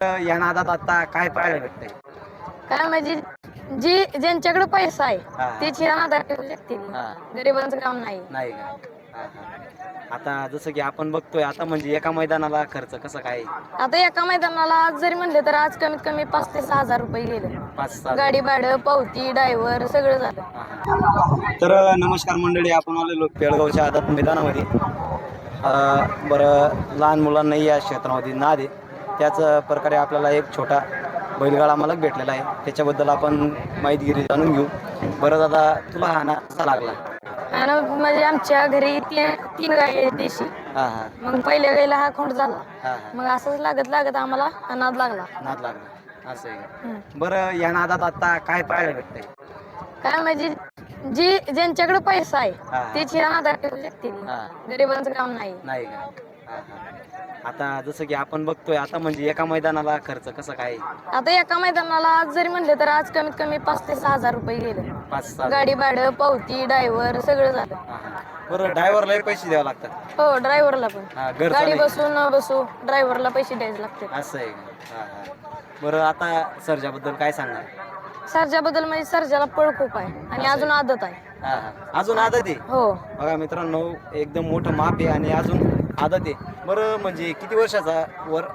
या नादात आता काय पाहायला भेटतंय? काय म्हणजे जी ज्यांच्याकडे पैसा आहे हा. तीच या नादात करू शकते. हा. गरिबांचं काम नाही. नाही का? हा, हा. आता जसं की आपण बघतोय आता म्हणजे एका मैदानाला खर्च कसं काय? आता एका मैदानाला आज जरी म्हणले तर आज कमीत कमी 5 ते 6 हजार रुपये गेले. 5-6 गाडी भाडं, पावती, ड्रायव्हर सगळं झालं. तर नमस्कार मंडळी, आपण आलेलो पेडगावच्या आदत मैदानामध्ये. बरं, लहान मुलांनाही या क्षेत्रामध्ये नाद आहे. त्याच प्रकारे आपल्याला एक छोटा बैलगाडा मालक भेटलेला आहे, त्याच्याबद्दल आपण माहितीगिरी जाणून घेऊ. बरं दादा, तुला हा नाद कसा लागला? आणि म्हणजे आमच्या घरी तीन गाय आहेत देशी. हा हा मग पहिल्या गाईला हा खोंड झाला. हा. मग असंच लागत लागत आम्हाला हा नाद लागला. नाद लागला असं आहे. बरं, या नादात आता काय पाहायला भेटतंय? काय म्हणजे जी ज्यांच्याकडे पैसा हा. आहे तीच या नादात करू शकते. हा. गरिबांचं काम नाही. नाही का? हा, हा. आता जसं की आपण बघतोय आता म्हणजे एका मैदानाला खर्च कसं काय? आता एका मैदानाला आज जरी म्हणले तर आज कमीत कमी 5 ते 6 हजार रुपये गेले. 5-6. गाडी भाडं, पावती, ड्रायव्हर सगळं झालं. हा, हा. बरं, ड्रायव्हरलाही पैसे द्यावे लागतात? हो, ड्रायव्हरला पण. हा, घरचा गाडी नाही. बसू न बसू ड्रायव्हरला पैसे द्यायचे लागते. असं आहे का? हा, हा. बरं, आता सर्जाबद्दल काय सांगणार? सर्जाबद्दल म्हणजे सर्जाला पळ खूप आहे आणि अजून आदत आहे. हा, हा. अजून आदत आहे? हो, बघा मित्रांनो, एकदम मोठं माप आहे आणि अजून आदत आहे. बरं, म्हणजे किती वर्षाचा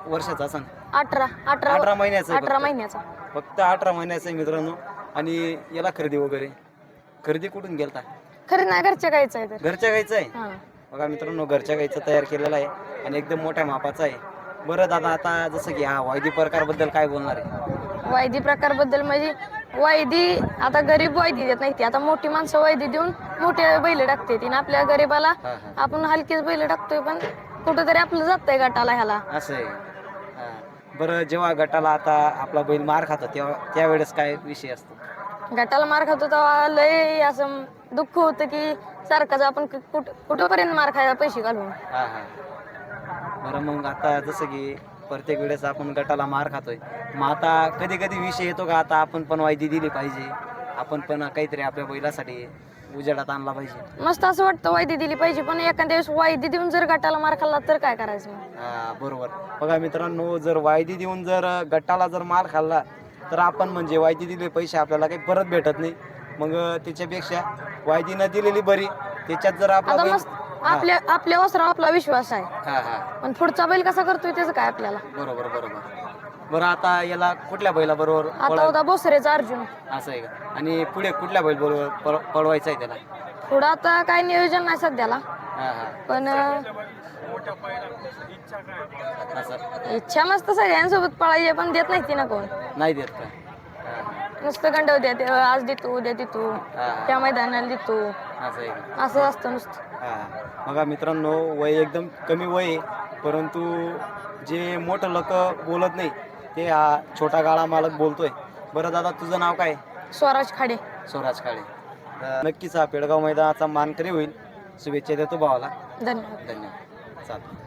वर्षाचा सांग? 18 महिन्याचा आहे 18 फक्त? महिन्याचा. फक्त 18 महिन्याचं आहे मित्रांनो. आणि याला खरेदी कुठून गेलता? खरं नाही, घरच्या गायचं आहे तर. घरच्या गाईचं आहे? हा. बघा मित्रांनो, घरच्या गाईचं तयार केलेलं आहे आणि एकदम मोठ्या मापाचा आहे. बरं दादा, आता जसं की हा वायदी प्रकारबद्दल काय बोलणार आहे? वायदी प्रकारबद्दल म्हणजे वायदी आता गरीब वायदी देत नाही ती. आता मोठी माणसं वायदी देऊन मोठे बैल टाकते ती. आपल्या गरीबाला हा, हा. आपण हलकीच बैल टाकतोय, पण कुठंतरी आपलं जातंय गटाला ह्याला. असं आहे. हा. बरं, जेव्हा गटाला आता आपला बैल मार खातो तेव्हा त्यावेळेस काय विषय असतो? गटाला मार खातो तेव्हा लय असं दुःख होतं की सारखाच आपण कुठंपर्यंत मार खायला पैसे घालून. हा, हा. बरं, मग आता जसं की प्रत्येक वेळेस आपण गटाला मार खातोय, मग आता कधी कधी विषय येतो का आता आपण पण वायदी दिली पाहिजे, आपण पण काहीतरी आपल्या बैलासाठी उजेडात आणला पाहिजे? मस्त असं वाटतं वायदी दिली पाहिजे, पण एखाद्या वेळेस वायदी देऊन जर गटाला मार खाल्ला तर काय करायचं मग? हा, बरोबर. बघा मित्रांनो, जर वायदी देऊन जर गटाला जर मार खाल्ला तर आपण म्हणजे वायदी दिलेले पैसे आपल्याला काही परत भेटत नाही. मग त्याच्यापेक्षा वायदी न दिलेली बरी. त्याच्यात जर आपला आता बैल. मस्त आपल्या वस्त्रावर आपला विश्वास आहे, हा, हा. पण पुढचा बैल कसा करतोय त्याचं काय आपल्याला. बरोबर बरोबर. बरं, आता याला कुठल्या बैलाबरोबर आता होता बोसरेचा अर्जुन. असं आहे का? आणि पुढे कुठल्या बैल बरोबर पळवायचं आहे त्याला? पुढं आता काय नियोजन नाही सध्याला, हा, हा. पण असं इच्छा मस्त सगळ्यांसोबत पळायची, पण देत नाही ती ना कोण. नाही देत का? हा, नुसतं गंडव द्या, आज देतो उद्या देतो, हा. त्या मैदानाला देतो, असं आहे का? असं असतं नुसतं. हा. बघा मित्रांनो, वय एकदम कमी वय आहे, परंतु जे मोठं लोक बोलत नाही ते हा छोटा गाळा मालक बोलतोय. बरं दादा, तुझं नाव काय? स्वराज खाडे. स्वराज काळे. नक्कीच हा पेडगाव मैदानाचा मानकरी होईल. शुभेच्छा देतो भावाला. धन्यवाद. धन्यवाद. चालेल.